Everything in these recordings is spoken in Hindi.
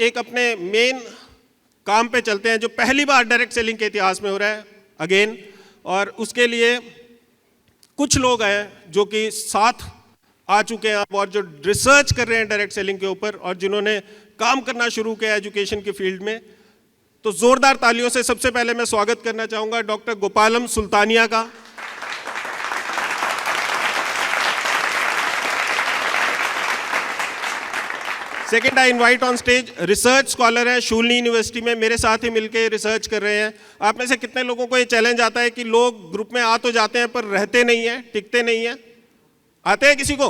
एक अपने मेन काम पे चलते हैं जो पहली बार डायरेक्ट सेलिंग के इतिहास में हो रहा है अगेन। और उसके लिए कुछ लोग हैं जो कि साथ आ चुके हैं और जो रिसर्च कर रहे हैं डायरेक्ट सेलिंग के ऊपर और जिन्होंने काम करना शुरू किया एजुकेशन के फील्ड में। तो जोरदार तालियों से सबसे पहले मैं स्वागत करना चाहूंगा डॉक्टर गोपालम सुल्तानिया का। Second, I invite on stage research scholar है, शूलिनी यूनिवर्सिटी में मेरे साथ ही मिलकर रिसर्च कर रहे हैं। आप में से कितने लोगों को ये चैलेंज आता है कि लोग ग्रुप में आ तो जाते हैं पर रहते नहीं हैं, टिकते नहीं हैं? आते हैं किसी को?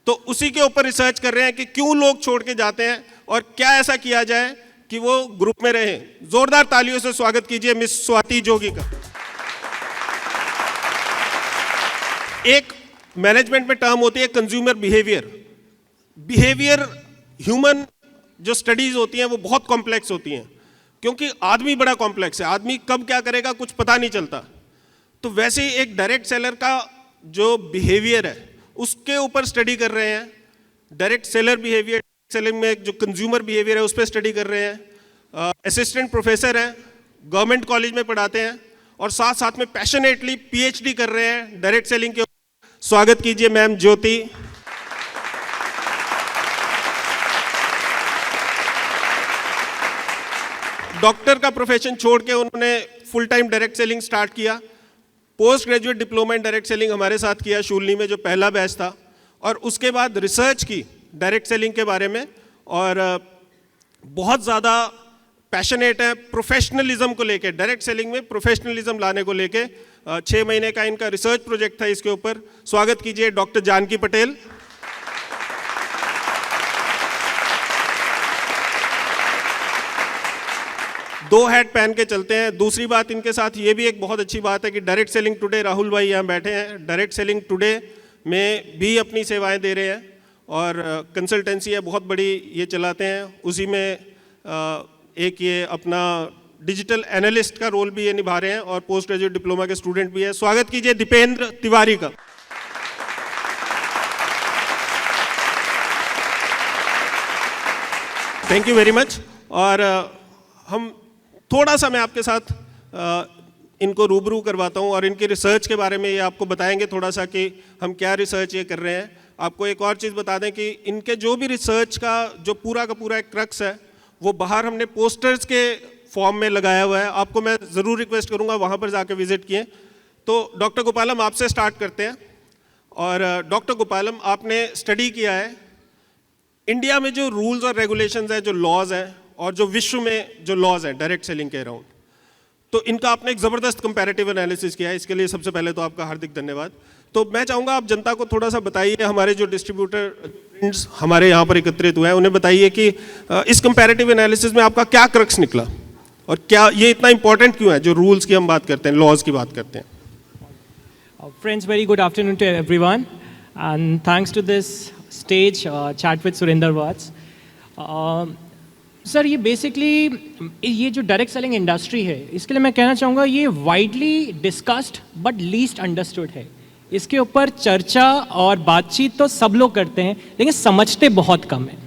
तो उसी के ऊपर रिसर्च कर रहे हैं कि क्यों लोग छोड़ के जाते हैं और क्या ऐसा किया जाए कि वो ग्रुप में रहें। जोरदार तालियों से स्वागत कीजिए मिस स्वाति जोगी का। एक मैनेजमेंट में टर्म होती है कंज्यूमर बिहेवियर। बिहेवियर ह्यूमन जो स्टडीज होती हैं वो बहुत कॉम्प्लेक्स होती हैं क्योंकि आदमी बड़ा कॉम्प्लेक्स है, आदमी कब क्या करेगा कुछ पता नहीं चलता। तो वैसे ही एक डायरेक्ट सेलर का जो बिहेवियर है उसके ऊपर स्टडी कर रहे हैं। डायरेक्ट सेलर बिहेवियर, सेलिंग में जो कंज्यूमर बिहेवियर है उस पर स्टडी कर रहे हैं। असिस्टेंट प्रोफेसर हैं, गवर्नमेंट कॉलेज में पढ़ाते हैं और साथ साथ में पैशनेटली पीएचडी कर रहे हैं डायरेक्ट सेलिंग के ऊपर। स्वागत कीजिए मैम ज्योति। डॉक्टर का प्रोफेशन छोड़ के उन्होंने full time direct selling start किया। Post graduate diploma in direct selling हमारे साथ किया शूलिनी में जो पहला बैच था, और उसके बाद रिसर्च की डायरेक्ट सेलिंग के बारे में और बहुत ज़्यादा पैशनेट है प्रोफेशनलिज्म को लेके। डायरेक्ट सेलिंग में प्रोफेशनलिज्म लाने को लेके 6 महीने का इनका रिसर्च प्रोजेक्ट था इसके ऊपर। स्वागत कीजिए डॉक्टर जानकी पटेल। दो हैट पहन के चलते हैं। दूसरी बात इनके साथ ये भी एक बहुत अच्छी बात है कि डायरेक्ट सेलिंग टुडे, राहुल भाई यहाँ बैठे हैं, डायरेक्ट सेलिंग टुडे में भी अपनी सेवाएं दे रहे हैं और कंसल्टेंसी है बहुत बड़ी ये चलाते हैं। उसी में एक ये अपना डिजिटल एनालिस्ट का रोल भी ये निभा रहे हैं और पोस्ट ग्रेजुएट डिप्लोमा के स्टूडेंट भी है। स्वागत कीजिए दीपेंद्र तिवारी का। Thank you very much. और हम थोड़ा सा मैं आपके साथ इनको रूबरू करवाता हूँ और इनकी रिसर्च के बारे में ये आपको बताएंगे थोड़ा सा कि हम क्या रिसर्च ये कर रहे हैं। आपको एक और चीज़ बता दें कि इनके जो भी रिसर्च का जो पूरा का पूरा एक क्रक्स है वो बाहर हमने पोस्टर्स के फॉर्म में लगाया हुआ है। आपको मैं ज़रूर रिक्वेस्ट करूँगा वहाँ पर जाकर विजिट किए। तो डॉक्टर गोपालम आपसे स्टार्ट करते हैं। और डॉक्टर गोपालम, आपने स्टडी किया है इंडिया में जो रूल्स और रेगुलेशंस हैं, जो लॉज हैं और जो विश्व में जो लॉज हैं डायरेक्ट सेलिंग के अराउंड, तो इनका आपने एक ज़बरदस्त कंपैरेटिव एनालिसिस किया है। इसके लिए सबसे पहले तो आपका हार्दिक धन्यवाद। तो मैं चाहूँगा आप जनता को थोड़ा सा बताइए, हमारे जो डिस्ट्रीब्यूटर हमारे यहाँ पर एकत्रित हुए हैं उन्हें बताइए कि इस कंपैरेटिव एनालिसिस में आपका क्या क्रक्स निकला और क्या ये इतना इंपॉर्टेंट क्यों है जो रूल्स की हम बात करते हैं, लॉज की बात करते हैं। Friends, very good afternoon to everyone and thanks to this stage chat with Surinder Watts. Sir, ये बेसिकली ये जो डायरेक्ट सेलिंग इंडस्ट्री है इसके लिए मैं कहना चाहूँगा ये widely discussed but least understood है। इसके ऊपर चर्चा और बातचीत तो सब लोग करते हैं लेकिन समझते बहुत कम है।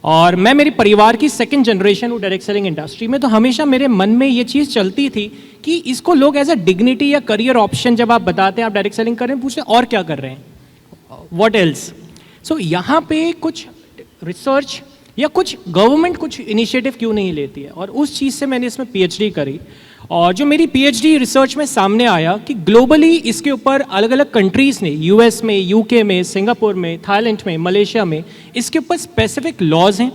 और मैं मेरे परिवार की सेकंड जनरेशन हूँ डायरेक्ट सेलिंग इंडस्ट्री में, तो हमेशा मेरे मन में ये चीज़ चलती थी कि इसको लोग एज अ डिग्निटी या करियर ऑप्शन जब आप बताते हैं आप डायरेक्ट सेलिंग कर रहे हैं, पूछते और क्या कर रहे हैं, व्हाट एल्स। सो यहाँ पे कुछ रिसर्च या कुछ गवर्नमेंट कुछ इनिशिएटिव क्यों नहीं लेती है, और उस चीज़ से मैंने इसमें पीएचडी करी। और जो मेरी पीएचडी रिसर्च में सामने आया कि ग्लोबली इसके ऊपर अलग अलग कंट्रीज़ ने, यूएस में, यूके में, सिंगापुर में, थाईलैंड में, मलेशिया में इसके ऊपर स्पेसिफिक लॉज हैं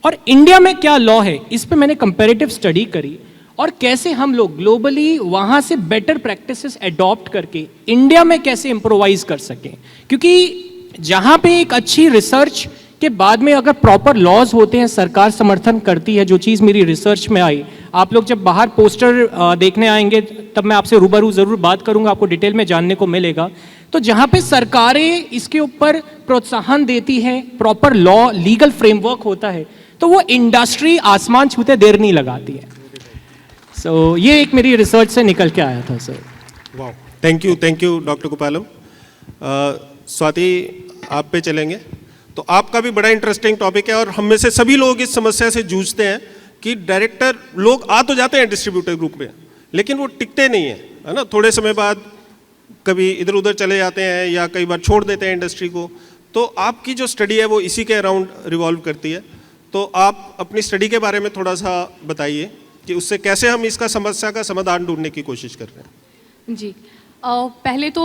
और इंडिया में क्या लॉ है इस पर मैंने कंपैरेटिव स्टडी करी और कैसे हम लोग ग्लोबली वहाँ से बेटर प्रैक्टिसेस अडॉप्ट करके इंडिया में कैसे इम्प्रोवाइज कर सकें। क्योंकि जहाँ पे एक अच्छी रिसर्च के बाद में अगर प्रॉपर लॉज होते हैं, सरकार समर्थन करती है, जो चीज़ मेरी रिसर्च में आई। आप लोग जब बाहर पोस्टर देखने आएंगे तब मैं आपसे रूबरू ज़रूर बात करूंगा, आपको डिटेल में जानने को मिलेगा। तो जहाँ पे सरकारें इसके ऊपर प्रोत्साहन देती हैं, प्रॉपर लॉ लीगल फ्रेमवर्क होता है, तो वो इंडस्ट्री आसमान छूते देर नहीं लगाती है। सो ये एक मेरी रिसर्च से निकल के आया था सर। वाह, thank you doctor Gopalam. Swati, आप पे चलेंगे। तो आपका भी बड़ा इंटरेस्टिंग टॉपिक है और हम में से सभी लोग इस समस्या से जूझते हैं कि डायरेक्टर लोग आ तो जाते हैं डिस्ट्रीब्यूटर ग्रुप में, लेकिन वो टिकते नहीं है ना, थोड़े समय बाद कभी इधर उधर चले जाते हैं या कई बार छोड़ देते हैं इंडस्ट्री को। तो आपकी जो स्टडी है वो इसी के अराउंड रिवॉल्व करती है, तो आप अपनी स्टडी के बारे में थोड़ा सा बताइए कि उससे कैसे हम इसका समस्या का समाधान ढूंढने की कोशिश कर रहे हैं। जी, पहले तो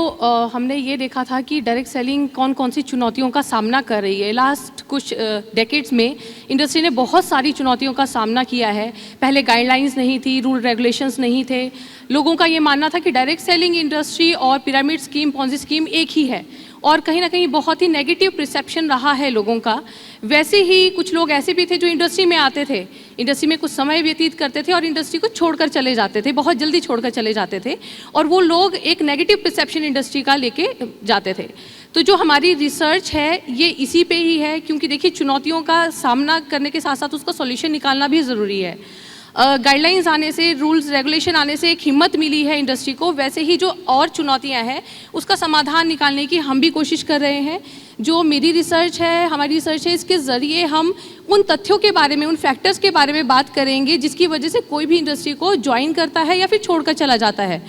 हमने ये देखा था कि डायरेक्ट सेलिंग कौन कौन सी चुनौतियों का सामना कर रही है। लास्ट कुछ डेकेड्स में इंडस्ट्री ने बहुत सारी चुनौतियों का सामना किया है। पहले गाइडलाइंस नहीं थी, रूल रेगुलेशंस नहीं थे, लोगों का ये मानना था कि डायरेक्ट सेलिंग इंडस्ट्री और पिरामिड स्कीम, पॉन्जी स्कीम एक ही है, और कहीं ना कहीं बहुत ही नेगेटिव परसेप्शन रहा है लोगों का। वैसे ही कुछ लोग ऐसे भी थे जो इंडस्ट्री में आते थे, इंडस्ट्री में कुछ समय व्यतीत करते थे और इंडस्ट्री को छोड़कर चले जाते थे, बहुत जल्दी छोड़कर चले जाते थे, और वो लोग एक नेगेटिव परसेप्शन इंडस्ट्री का लेके जाते थे। तो जो हमारी रिसर्च है ये इसी पे ही है, क्योंकि देखिए चुनौतियों का सामना करने के साथ साथ उसका सॉल्यूशन निकालना भी ज़रूरी है। गाइडलाइंस आने से, रूल्स रेगुलेशन आने से एक हिम्मत मिली है इंडस्ट्री को, वैसे ही जो और चुनौतियां हैं उसका समाधान निकालने की हम भी कोशिश कर रहे हैं। जो मेरी रिसर्च है, हमारी रिसर्च है, इसके ज़रिए हम उन तथ्यों के बारे में, उन फैक्टर्स के बारे में बात करेंगे जिसकी वजह से कोई भी इंडस्ट्री को ज्वाइन करता है या फिर छोड़कर चला जाता है।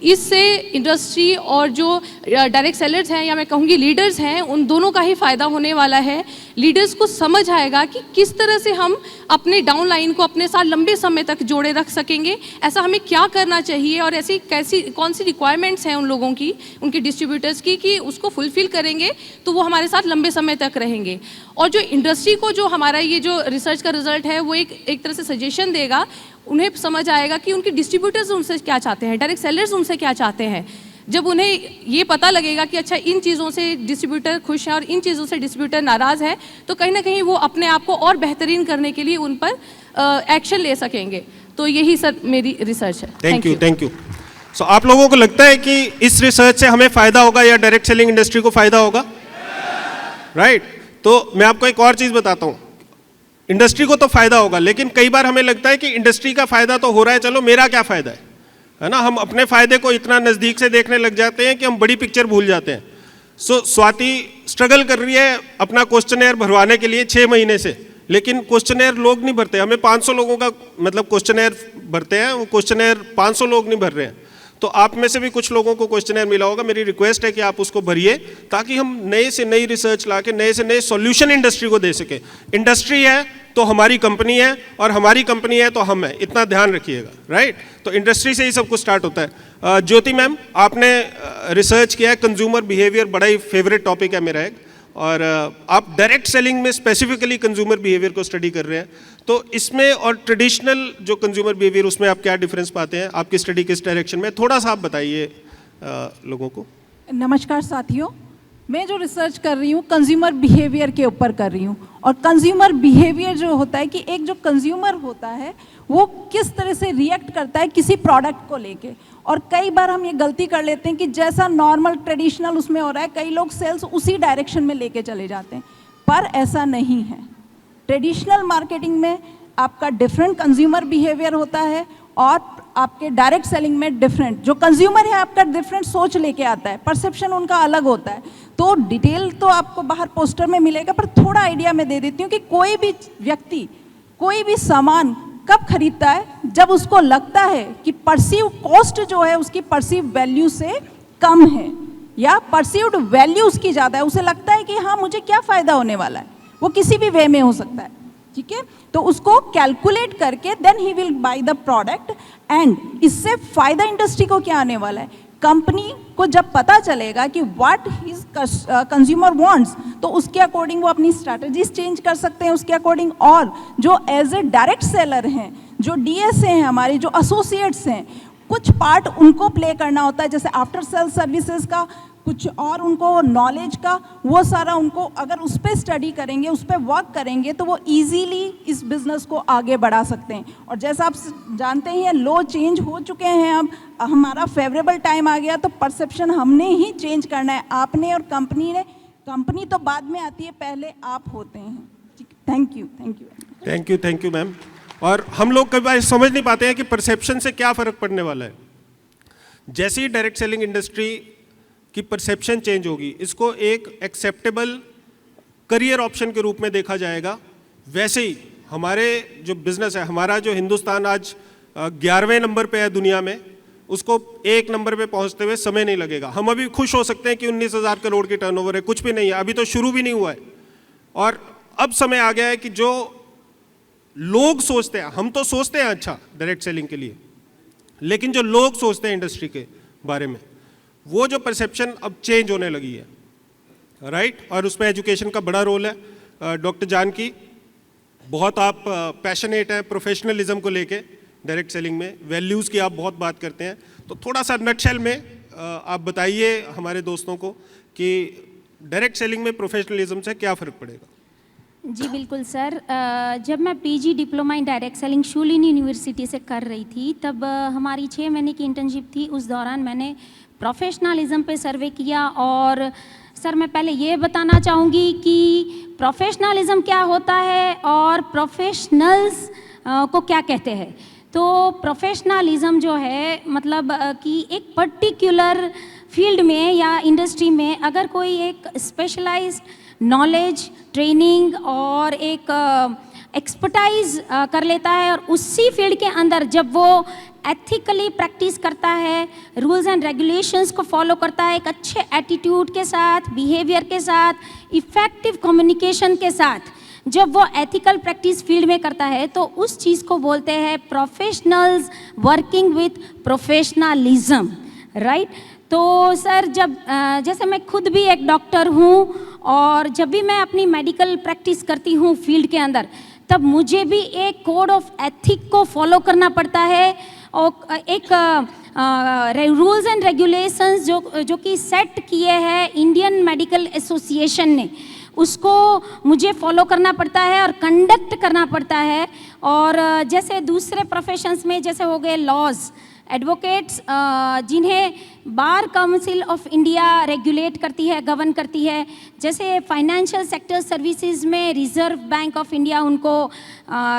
इससे इंडस्ट्री और जो डायरेक्ट सेलर्स हैं या मैं कहूँगी लीडर्स हैं, उन दोनों का ही फ़ायदा होने वाला है। लीडर्स को समझ आएगा कि किस तरह से हम अपने डाउन लाइन को अपने साथ लंबे समय तक जोड़े रख सकेंगे, ऐसा हमें क्या करना चाहिए और ऐसी कैसी कौन सी रिक्वायरमेंट्स हैं उन लोगों की, उनके डिस्ट्रीब्यूटर्स की, कि उसको फुलफ़िल करेंगे तो वो हमारे साथ लंबे समय तक रहेंगे। और जो इंडस्ट्री को जो हमारा ये जो रिसर्च का रिजल्ट है वो एक तरह से सजेशन देगा, उन्हें समझ आएगा कि उनके डिस्ट्रीब्यूटर्स उनसे क्या चाहते हैं, डायरेक्ट सेलर्स उनसे क्या चाहते हैं। जब उन्हें ये पता लगेगा कि अच्छा इन चीज़ों से डिस्ट्रीब्यूटर खुश हैं और इन चीज़ों से डिस्ट्रीब्यूटर नाराज़ है, तो कहीं ना कहीं वो अपने आप को और बेहतरीन करने के लिए उन पर एक्शन ले सकेंगे। तो यही सर मेरी रिसर्च है। Thank you. सो आप लोगों को लगता है कि इस रिसर्च से हमें फ़ायदा होगा या डायरेक्ट सेलिंग इंडस्ट्री को फ़ायदा होगा? राइट। तो मैं आपको एक और चीज़ बताता हूँ, इंडस्ट्री को तो फायदा होगा, लेकिन कई बार हमें लगता है कि इंडस्ट्री का फायदा तो हो रहा है, चलो मेरा क्या फायदा है ना। हम अपने फायदे को इतना नज़दीक से देखने लग जाते हैं कि हम बड़ी पिक्चर भूल जाते हैं। स्वाति स्ट्रगल कर रही है अपना क्वेश्चनेयर भरवाने के लिए 6 महीने से, लेकिन क्वेश्चनेयर लोग नहीं भरते। हमें 500 लोगों का मतलब क्वेश्चनेयर भरते हैं, वो क्वेश्चनेयर 500 लोग नहीं भर रहे हैं। तो आप में से भी कुछ लोगों को क्वेश्चनेयर मिला होगा, मेरी रिक्वेस्ट है कि आप उसको भरिए ताकि हम नए से नई रिसर्च लाके नए से नए सॉल्यूशन इंडस्ट्री को दे सके। इंडस्ट्री है तो हमारी कंपनी है और हमारी कंपनी है तो हम है, इतना ध्यान रखिएगा। राइट। तो इंडस्ट्री से ही सब कुछ स्टार्ट होता है। ज्योति मैम, आपने रिसर्च किया है कंज्यूमर बिहेवियर, बड़ा ही फेवरेट टॉपिक है मेरा एक, और आप डायरेक्ट सेलिंग में स्पेसिफिकली कंज्यूमर बिहेवियर को स्टडी कर रहे हैं। तो इसमें और ट्रेडिशनल जो कंज्यूमर बिहेवियर, उसमें आप क्या डिफरेंस पाते हैं? आपकी स्टडी किस डायरेक्शन में, थोड़ा सा आप बताइए लोगों को। नमस्कार साथियों, मैं जो रिसर्च कर रही हूँ कंज्यूमर बिहेवियर के ऊपर कर रही हूँ। और कंज्यूमर बिहेवियर जो होता है कि एक जो कंज्यूमर होता है वो किस तरह से रिएक्ट करता है किसी प्रोडक्ट को लेके। और कई बार हम ये गलती कर लेते हैं कि जैसा नॉर्मल ट्रेडिशनल उसमें हो रहा है, कई लोग सेल्स उसी डायरेक्शन में लेके चले जाते हैं, पर ऐसा नहीं है। ट्रेडिशनल मार्केटिंग में आपका डिफरेंट कंज्यूमर बिहेवियर होता है और आपके डायरेक्ट सेलिंग में डिफरेंट, जो कंज्यूमर है आपका डिफरेंट सोच लेके आता है, परसेप्शन उनका अलग होता है। तो डिटेल तो आपको बाहर पोस्टर में मिलेगा, पर थोड़ा आइडिया मैं दे देती हूँ कि कोई भी व्यक्ति कोई भी सामान कब खरीदता है, जब उसको लगता है कि परसीव कॉस्ट जो है उसकी परसीव वैल्यू से कम है या परसीव्ड वैल्यू उसकी ज़्यादा है। उसे लगता है कि हाँ मुझे क्या फ़ायदा होने वाला है, वो किसी भी वे में हो सकता है, ठीक है। तो उसको कैलकुलेट करके then he will buy the product. And इससे फ़ायदा इंडस्ट्री को क्या आने वाला है, कंपनी को जब पता चलेगा कि व्हाट हिज कंज्यूमर वांट्स, तो उसके अकॉर्डिंग वो अपनी स्ट्रैटेजीज चेंज कर सकते हैं उसके अकॉर्डिंग। और जो एज ए डायरेक्ट सेलर हैं, जो डीएसए हैं, हमारे जो एसोसिएट्स हैं, कुछ पार्ट उनको प्ले करना होता है, जैसे आफ्टर सेल सर्विसेज का कुछ और उनको नॉलेज का, वो सारा उनको अगर उस पर स्टडी करेंगे, उस पर वर्क करेंगे, तो वो इजीली इस बिज़नेस को आगे बढ़ा सकते हैं। और जैसा आप जानते हैं लो चेंज हो चुके हैं, अब हमारा फेवरेबल टाइम आ गया, तो परसेप्शन हमने ही चेंज करना है, आपने और कंपनी ने। कंपनी तो बाद में आती है, पहले आप होते हैं। Thank you. Thank you ma'am. और हम लोग कई बार समझ नहीं पाते हैं कि परसेप्शन से क्या फ़र्क पड़ने वाला है। जैसे ही डायरेक्ट सेलिंग इंडस्ट्री की परसेप्शन चेंज होगी, इसको एक एक्सेप्टेबल करियर ऑप्शन के रूप में देखा जाएगा। वैसे ही हमारे जो बिजनेस है, हमारा जो हिंदुस्तान आज 11वें नंबर पे है दुनिया में, उसको 1 नंबर पे पहुंचते हुए समय नहीं लगेगा। हम अभी खुश हो सकते हैं कि 19,000 करोड़ की टर्नओवर है, कुछ भी नहीं है, अभी तो शुरू भी नहीं हुआ है। और अब समय आ गया है कि जो लोग सोचते हैं, हम तो सोचते हैं अच्छा डायरेक्ट सेलिंग के लिए, लेकिन जो लोग सोचते हैं इंडस्ट्री के बारे में, वो जो परसेप्शन अब चेंज होने लगी है, राइट। और उसमें एजुकेशन का बड़ा रोल है। डॉक्टर जानकी, बहुत आप पैशनेट हैं प्रोफेशनलिज्म को लेके डायरेक्ट सेलिंग में, वैल्यूज़ की आप बहुत बात करते हैं, तो थोड़ा सा नटशेल में आप बताइए हमारे दोस्तों को कि डायरेक्ट सेलिंग में प्रोफेशनलिज्म से क्या फ़र्क पड़ेगा। जी बिल्कुल सर। जब मैं PG diploma in direct selling Shoolini university से कर रही थी, तब हमारी 6 महीने की इंटर्नशिप थी। उस दौरान मैंने प्रोफेशनलिज्म पे सर्वे किया। और सर मैं पहले ये बताना चाहूँगी कि प्रोफेशनलिज्म क्या होता है और प्रोफेशनल्स को क्या कहते हैं। तो प्रोफेशनलिज्म जो है मतलब कि एक पर्टिकुलर फील्ड में या इंडस्ट्री में अगर कोई एक स्पेशलाइज्ड नॉलेज, ट्रेनिंग और एक एक्सपर्टाइज कर लेता है, और उसी फील्ड के अंदर जब वो एथिकली प्रैक्टिस करता है, रूल्स एंड रेगुलेशंस को फॉलो करता है, एक अच्छे एटीट्यूड के साथ, बिहेवियर के साथ, इफ़ेक्टिव कम्युनिकेशन के साथ, जब वो एथिकल प्रैक्टिस फील्ड में करता है, तो उस चीज़ को बोलते हैं professionals working with professionalism, right. तो सर जब जैसे मैं खुद भी एक डॉक्टर हूँ, और जब भी मैं अपनी मेडिकल प्रैक्टिस करती हूँ फील्ड के अंदर, तब मुझे भी एक कोड ऑफ एथिक को फॉलो करना पड़ता है, और एक रूल्स एंड रेगुलेशंस जो कि सेट किए हैं इंडियन मेडिकल एसोसिएशन ने, उसको मुझे फॉलो करना पड़ता है और कंडक्ट करना पड़ता है। और जैसे दूसरे प्रोफेशंस में जैसे हो गए लॉज, एडवोकेट्स जिन्हें bar council of India regulate करती है, गवर्न करती है, जैसे फाइनेंशियल सेक्टर सर्विसेज में रिजर्व बैंक ऑफ इंडिया उनको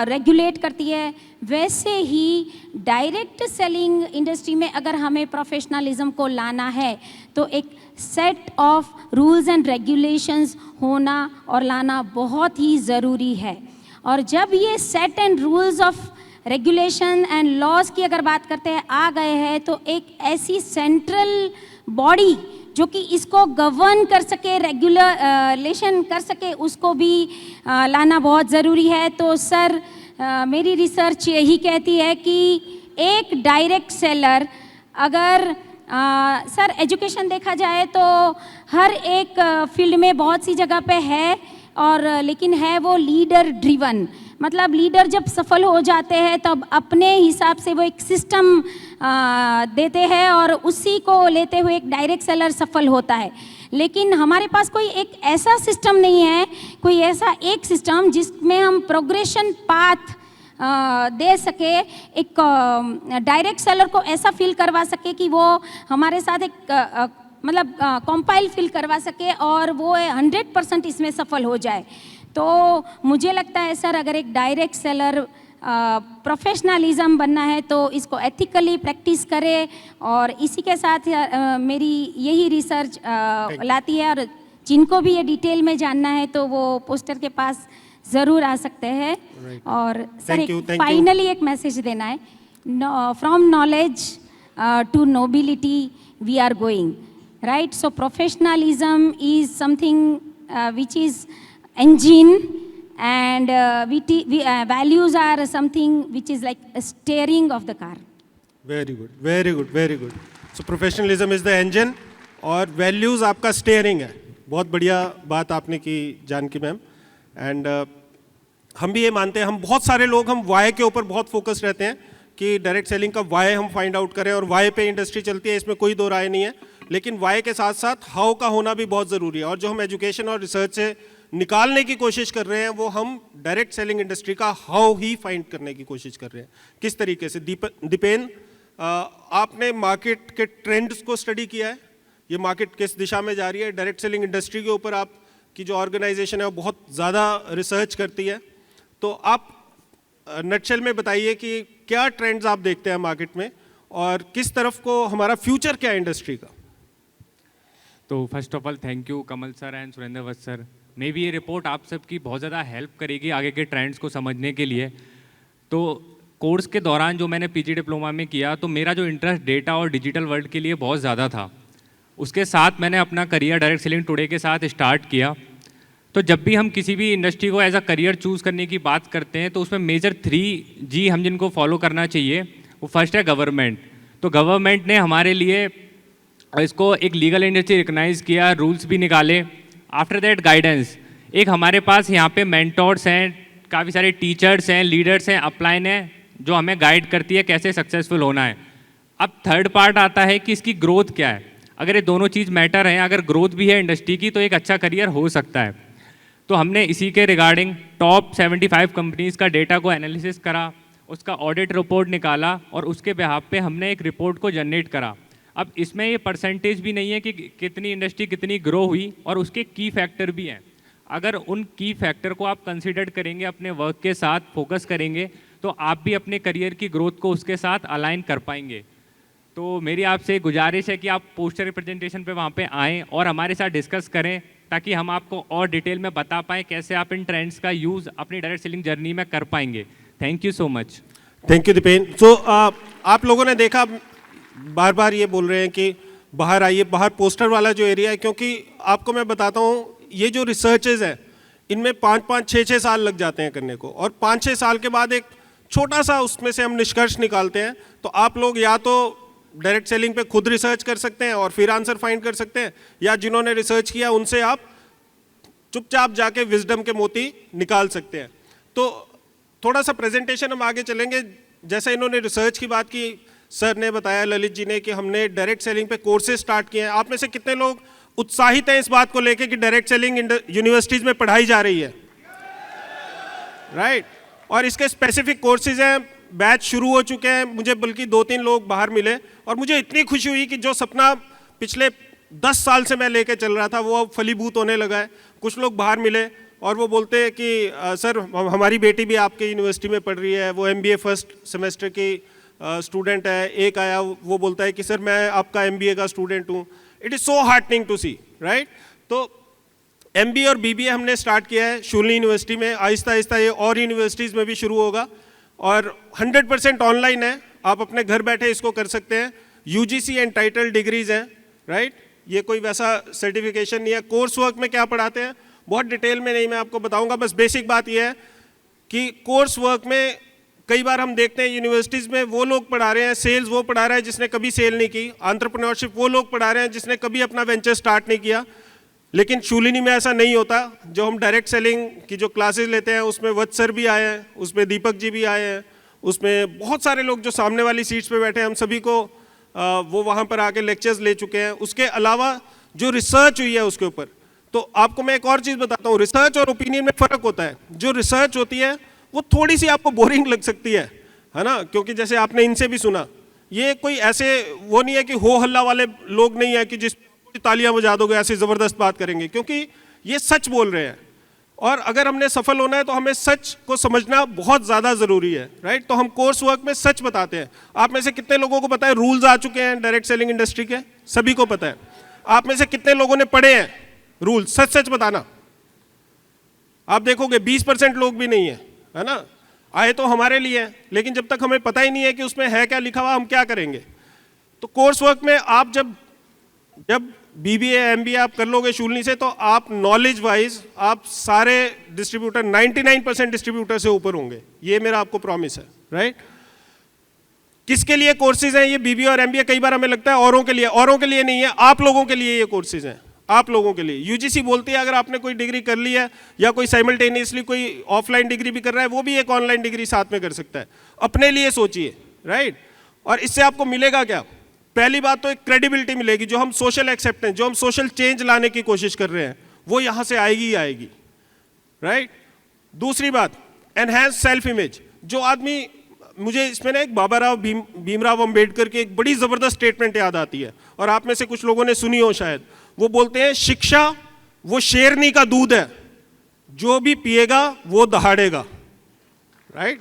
रेगुलेट करती है, वैसे ही डायरेक्ट सेलिंग इंडस्ट्री में अगर हमें प्रोफेशनलिज्म को लाना है तो एक set of rules and regulations होना और लाना बहुत ही ज़रूरी है। और जब ये set and rules of regulation and laws की अगर बात करते हैं आ गए हैं, तो एक ऐसी सेंट्रल बॉडी जो कि इसको गवर्न कर सके, रेगुलेशन कर सके, उसको भी लाना बहुत ज़रूरी है। तो सर मेरी रिसर्च यही कहती है कि एक डायरेक्ट सेलर अगर सर एजुकेशन देखा जाए तो हर एक फील्ड में बहुत सी जगह पे है, और लेकिन है वो लीडर ड्रिवन, मतलब लीडर जब सफल हो जाते हैं तब अपने हिसाब से वो एक सिस्टम देते हैं और उसी को लेते हुए एक डायरेक्ट सेलर सफल होता है। लेकिन हमारे पास कोई एक ऐसा सिस्टम नहीं है, कोई ऐसा एक सिस्टम जिसमें हम प्रोग्रेशन पाथ दे सके, एक डायरेक्ट सेलर को ऐसा फील करवा सके कि वो हमारे साथ एक मतलब कंपाइल फील करवा सके और वो 100% इसमें सफल हो जाए। तो मुझे लगता है सर अगर एक डायरेक्ट सेलर प्रोफेशनलिज्म बनना है तो इसको एथिकली प्रैक्टिस करे, और इसी के साथ मेरी यही रिसर्च लाती है। और जिनको भी ये डिटेल में जानना है तो वो पोस्टर के पास ज़रूर आ सकते हैं। और सर एक फाइनली एक मैसेज देना है, from knowledge to nobility we are going, right. So professionalism is something which is engine, and values are something which is like a steering of the car. Very good, very good, very good. So professionalism is the engine और values आपका steering है। बहुत बढ़िया बात आपने की जानकी मैम। एंड हम भी ये मानते हैं, हम बहुत सारे लोग हम वाई के ऊपर बहुत फोकस रहते हैं कि डायरेक्ट सेलिंग का वाई हम फाइंड आउट करें, और वाई पे इंडस्ट्री चलती है, इसमें कोई दो राय नहीं है। लेकिन वाई के साथ साथ हाउ का होना भी बहुत ज़रूरी है, और जो हम एजुकेशन और रिसर्च से निकालने की कोशिश कर रहे हैं वो हम डायरेक्ट सेलिंग इंडस्ट्री का हाउ ही फाइंड करने की कोशिश कर रहे हैं। किस तरीके से? दीपेन, आपने मार्केट के ट्रेंड्स को स्टडी किया है, ये मार्केट किस दिशा में जा रही है, डायरेक्ट सेलिंग इंडस्ट्री के ऊपर आपकी जो ऑर्गेनाइजेशन है वो बहुत ज़्यादा रिसर्च करती है। तो आप नटशेल में बताइए कि क्या ट्रेंड्स आप देखते हैं मार्केट में और किस तरफ को हमारा फ्यूचर क्या है इंडस्ट्री का। तो first of all thank you Kamal sir and Surendra Vats sir may be ये रिपोर्ट आप सबकी बहुत ज़्यादा हेल्प करेगी आगे के ट्रेंड्स को समझने के लिए। तो कोर्स के दौरान जो मैंने पीजी डिप्लोमा में किया, तो मेरा जो इंटरेस्ट डेटा और डिजिटल वर्ल्ड के लिए बहुत ज़्यादा था। उसके साथ मैंने अपना करियर डायरेक्ट सेलिंग टुडे के साथ स्टार्ट किया। तो जब भी हम किसी भी इंडस्ट्री को एज अ करियर चूज़ करने की बात करते हैं, तो उसमें मेजर 3G हम जिनको फॉलो करना चाहिए, वो फर्स्ट है गवर्नमेंट। तो गवर्नमेंट ने हमारे लिए इसको एक लीगल इंडस्ट्री रिकग्नाइज़ किया, रूल्स भी निकाले। आफ्टर दैट गाइडेंस, एक हमारे पास यहाँ पे मेंटोर्स हैं, काफ़ी सारे टीचर्स हैं, लीडर्स हैं, अपलाइन हैं, जो हमें गाइड करती है कैसे सक्सेसफुल होना है। अब थर्ड पार्ट आता है कि इसकी ग्रोथ क्या है। अगर ये दोनों चीज़ मैटर हैं, अगर ग्रोथ भी है इंडस्ट्री की, तो एक अच्छा करियर हो सकता है। तो हमने इसी के रिगार्डिंग टॉप 75 कंपनीज़ का डेटा को एनालिसिस करा, उसका ऑडिट रिपोर्ट निकाला और उसके बिहाफ पे हमने एक रिपोर्ट को जनरेट करा। अब इसमें ये परसेंटेज भी नहीं है कि कितनी इंडस्ट्री कितनी ग्रो हुई, और उसके की फैक्टर भी हैं। अगर उन की फैक्टर को आप कंसिडर करेंगे, अपने वर्क के साथ फोकस करेंगे, तो आप भी अपने करियर की ग्रोथ को उसके साथ अलाइन कर पाएंगे। तो मेरी आपसे गुजारिश है कि आप पोस्टर रिप्रेजेंटेशन पे वहाँ पे आएँ और हमारे साथ डिस्कस करें, ताकि हम आपको और डिटेल में बता पाएँ कैसे आप इन ट्रेंड्स का यूज़ अपनी डायरेक्ट सेलिंग जर्नी में कर पाएंगे। Thank you so much. Thank you Dipen. So आप लोगों ने देखा, बार बार ये बोल रहे हैं कि बाहर आइए, बाहर पोस्टर वाला जो एरिया है, क्योंकि आपको मैं बताता हूँ, ये जो रिसर्चेज है इनमें 5-5, 6-6 साल लग जाते हैं करने को, और 5-6 साल के बाद एक छोटा सा उसमें से हम निष्कर्ष निकालते हैं। तो आप लोग या तो डायरेक्ट सेलिंग पे खुद रिसर्च कर सकते हैं और फिर आंसर फाइंड कर सकते हैं, या जिन्होंने रिसर्च किया उनसे आप चुपचाप जाके विजडम के मोती निकाल सकते हैं। तो थोड़ा सा प्रेजेंटेशन हम आगे चलेंगे। जैसे इन्होंने रिसर्च की बात की, सर ने बताया, ललित जी ने, कि हमने डायरेक्ट सेलिंग पे कोर्सेज स्टार्ट किए हैं। आप में से कितने लोग उत्साहित हैं इस बात को लेके कि डायरेक्ट सेलिंग यूनिवर्सिटीज़ में पढ़ाई जा रही है? राइट। और इसके स्पेसिफिक कोर्सेज हैं, बैच शुरू हो चुके हैं। मुझे बल्कि 2-3 लोग बाहर मिले और मुझे इतनी खुशी हुई कि जो सपना पिछले 10 साल से मैं लेके चल रहा था वो अब फलीभूत होने लगा है। कुछ लोग बाहर मिले और वो बोलते हैं कि सर हमारी बेटी भी आपके यूनिवर्सिटी में पढ़ रही है, वो MBA फर्स्ट सेमेस्टर की स्टूडेंट है। एक आया, वो बोलता है कि सर मैं आपका MBA का स्टूडेंट हूँ। It is so heartening to see, right. तो MBA और BBA हमने स्टार्ट किया है शूलिनी यूनिवर्सिटी में। आहिस्ता आहिस्ता ये और यूनिवर्सिटीज़ में भी शुरू होगा और 100% ऑनलाइन है। आप अपने घर बैठे इसको कर सकते हैं। UGC एंटाइटल डिग्रीज़ हैं, राइट। ये कोई वैसा सर्टिफिकेशन नहीं है। कोर्स वर्क में क्या पढ़ाते हैं बहुत डिटेल में नहीं मैं आपको बताऊंगा, बस बेसिक बात यह है कि कोर्स वर्क में कई बार हम देखते हैं यूनिवर्सिटीज़ में वो लोग पढ़ा रहे हैं, सेल्स वो पढ़ा रहा है जिसने कभी सेल नहीं की, एंटरप्रेन्योरशिप वो लोग पढ़ा रहे हैं जिसने कभी अपना वेंचर स्टार्ट नहीं किया। लेकिन शूलिनी में ऐसा नहीं होता। जो हम डायरेक्ट सेलिंग की जो क्लासेस लेते हैं उसमें वत्स सर भी आए हैं, उसमें दीपक जी भी आए हैं, उसमें बहुत सारे लोग जो सामने वाली सीट्स पे बैठे हैं, हम सभी को वो वहाँ पर आके लेक्चर्स ले चुके हैं। उसके अलावा जो रिसर्च हुई है उसके ऊपर, तो आपको मैं एक और चीज़ बताता हूँ, रिसर्च और ओपिनियन में फ़र्क होता है। जो रिसर्च होती है वो थोड़ी सी आपको बोरिंग लग सकती है ना, क्योंकि जैसे आपने इनसे भी सुना, ये कोई ऐसे वो नहीं है कि हो हल्ला वाले लोग नहीं है कि जिस तालियां बजा दोगे ऐसी ज़बरदस्त बात करेंगे, क्योंकि ये सच बोल रहे हैं। और अगर हमने सफल होना है तो हमें सच को समझना बहुत ज़्यादा ज़रूरी है, राइट। तो हम कोर्स वर्क में सच बताते हैं। आप में से कितने लोगों को पता है रूल्स आ चुके हैं डायरेक्ट सेलिंग इंडस्ट्री के? सभी को पता है। आप में से कितने लोगों ने पढ़े हैं रूल? सच सच बताना। आप देखोगे 20% लोग भी नहीं है ना। आए तो हमारे लिए है, लेकिन जब तक हमें पता ही नहीं है कि उसमें है क्या लिखा हुआ, हम क्या करेंगे? तो कोर्स वर्क में आप जब BBA MBA आप कर लोगे शूलिनी से, तो आप नॉलेज वाइज आप सारे डिस्ट्रीब्यूटर 99% डिस्ट्रीब्यूटर से ऊपर होंगे, ये मेरा आपको प्रॉमिस है, राइट। किसके लिए कोर्सेज हैं ये BBA और MBA? कई बार हमें लगता है औरों के लिए, औरों के लिए नहीं है, आप लोगों के लिए ये कोर्सेज हैं, आप लोगों के लिए। UGC बोलती है अगर आपने कोई डिग्री कर ली है या कोई साइमल्टेनियसली कोई ऑफलाइन डिग्री भी कर रहा है, वो भी एक ऑनलाइन डिग्री साथ में कर सकता है। अपने लिए सोचिए, राइट। और इससे आपको मिलेगा क्या? पहली बात तो एक क्रेडिबिलिटी मिलेगी। जो हम सोशल एक्सेप्टेंस, जो हम सोशल चेंज लाने की कोशिश कर रहे हैं, वो यहाँ से आएगी ही आएगी, राइट। दूसरी बात, एनहेंस सेल्फ इमेज। जो आदमी, मुझे इसमें ना एक बाबा राव भीमराव अंबेडकर की एक बड़ी ज़बरदस्त स्टेटमेंट याद आती है, और आप में से कुछ लोगों ने सुनी हो शायद। वो बोलते हैं शिक्षा वो शेरनी का दूध है, जो भी पिएगा वो दहाड़ेगा, राइट।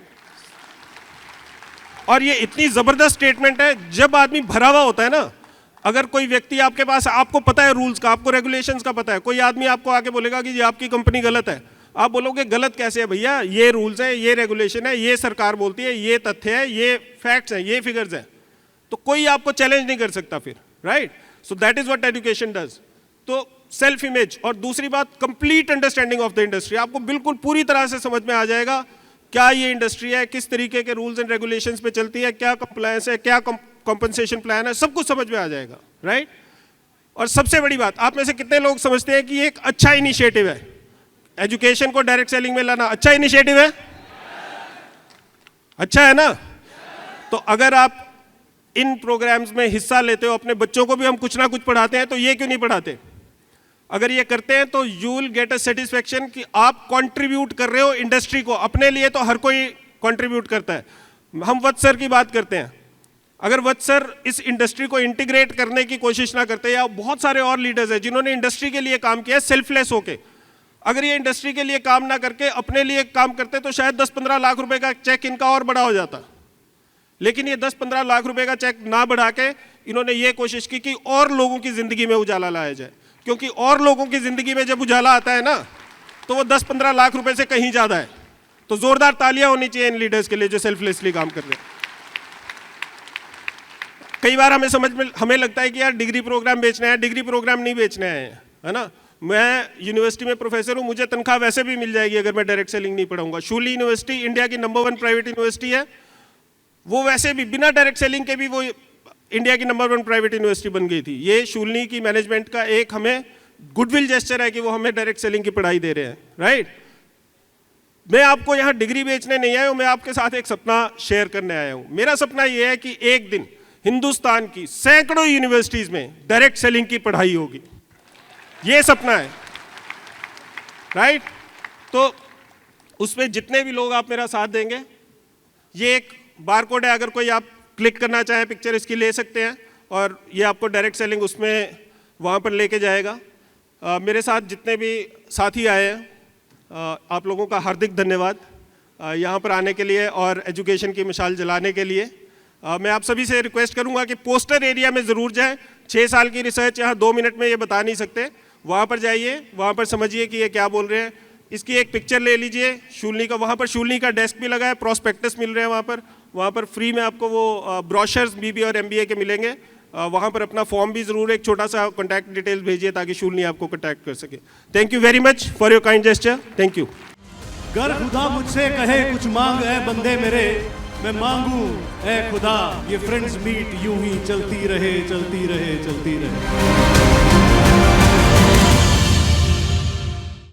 और ये इतनी ज़बरदस्त स्टेटमेंट है। जब आदमी भरा हुआ होता है ना, अगर कोई व्यक्ति आपके पास, आपको पता है रूल्स का, आपको रेगुलेशंस का पता है, कोई आदमी आपको आके बोलेगा कि ये आपकी कंपनी गलत है, आप बोलोगे गलत कैसे है भैया, ये रूल्स है, ये रेगुलेशन है, ये सरकार बोलती है, ये तथ्य है, ये फैक्ट्स हैं, ये फिगर्स हैं, तो कोई आपको चैलेंज नहीं कर सकता फिर, right? So that is what education does. तो सेल्फ इमेज, और दूसरी बात complete understanding of the industry, आपको बिल्कुल पूरी तरह से समझ में आ जाएगा क्या ये इंडस्ट्री है, किस तरीके के रूल्स एंड रेगुलेशंस पे चलती है, क्या कंप्लायंस है, क्या कॉम्पनसेशन प्लान है, सब कुछ समझ में आ जाएगा, राइट? और सबसे बड़ी बात, आप में से कितने लोग समझते हैं कि ये एक अच्छा इनिशिएटिव है, एजुकेशन को डायरेक्ट सेलिंग में लाना अच्छा इनिशिएटिव है? अच्छा है ना? तो अगर आप इन प्रोग्राम्स में हिस्सा लेते हो, अपने बच्चों को भी हम कुछ ना कुछ पढ़ाते हैं, तो ये क्यों नहीं पढ़ाते? अगर ये करते हैं तो you will get a satisfaction कि आप कंट्रीब्यूट कर रहे हो इंडस्ट्री को। अपने लिए तो हर कोई कंट्रीब्यूट करता है। हम वत्स सर की बात करते हैं, अगर वत्स सर इस इंडस्ट्री को इंटीग्रेट करने की कोशिश ना करते, या बहुत सारे और लीडर्स हैं जिन्होंने इंडस्ट्री के लिए काम किया सेल्फलेस होके, अगर ये इंडस्ट्री के लिए काम ना करके अपने लिए काम करते तो शायद 10-15 लाख रुपए का चेक इनका और बड़ा हो जाता। लेकिन ये 10-15 लाख रुपए का चेक ना बढ़ा के इन्होंने ये कोशिश की कि और लोगों की जिंदगी में उजाला लाया जाए, क्योंकि और लोगों की जिंदगी में जब उजाला आता है ना, तो वो 10-15 लाख रुपए से कहीं ज्यादा है। तो जोरदार तालियां होनी चाहिए इन लीडर्स के लिए जो सेल्फलेसली काम कर रहे हैं। कई बार हमें लगता है कि यार डिग्री प्रोग्राम बेचना है, डिग्री प्रोग्राम नहीं बेचने आए हैं, है ना? मैं यूनिवर्सिटी में प्रोफेसर हूं, मुझे तनख्वाह वैसे भी मिल जाएगी अगर मैं डायरेक्ट सेलिंग नहीं पढ़ाऊंगा। शूली यूनिवर्सिटी इंडिया की नंबर 1 प्राइवेट यूनिवर्सिटी है, वो वैसे भी बिना डायरेक्ट सेलिंग के भी वो इंडिया की नंबर 1 प्राइवेट यूनिवर्सिटी बन गई थी। ये शूलनी की मैनेजमेंट का एक हमें गुडविल जेस्चर है कि वो हमें डायरेक्ट सेलिंग की पढ़ाई दे रहे हैं, राइट? मैं आपको यहाँ डिग्री बेचने नहीं आया हूँ, मैं आपके साथ एक सपना शेयर करने आया हूँ। मेरा सपना ये है कि एक दिन हिंदुस्तान की सैकड़ों यूनिवर्सिटीज में डायरेक्ट सेलिंग की पढ़ाई होगी, ये सपना है, राइट? तो उसमें जितने भी लोग आप मेरा साथ देंगे, ये एक बारकोड है, अगर कोई आप क्लिक करना चाहें पिक्चर इसकी ले सकते हैं, और ये आपको डायरेक्ट सेलिंग उसमें वहाँ पर लेके जाएगा। मेरे साथ जितने भी साथी आए हैं, आप लोगों का हार्दिक धन्यवाद यहाँ पर आने के लिए और एजुकेशन की मिसाल जलाने के लिए। मैं आप सभी से रिक्वेस्ट करूँगा कि पोस्टर एरिया में ज़रूर जाएं। 6 साल की रिसर्च यहाँ 2 मिनट में ये बता नहीं सकते, वहाँ पर जाइए, वहाँ पर समझिए कि ये क्या बोल रहे हैं। इसकी एक पिक्चर ले लीजिए शूलनी का, वहाँ पर शूलनी का डेस्क भी लगा है, प्रॉस्पेक्टस मिल रहे हैं वहाँ पर फ्री में आपको वो ब्रोशर्स BBA और MBA के मिलेंगे। वहाँ पर अपना फॉर्म भी ज़रूर, एक छोटा सा कॉन्टैक्ट डिटेल्स भेजिए ताकि शूलनी आपको कॉन्टैक्ट कर सके। Thank you very much for your kind gesture, thank you. गर खुदा मुझसे कहे कुछ मांग है बंदे मेरे, मैं मांगू ए खुदा ये फ्रेंड्स मीट यूं ही चलती रहे चलती रहे चलती रहे।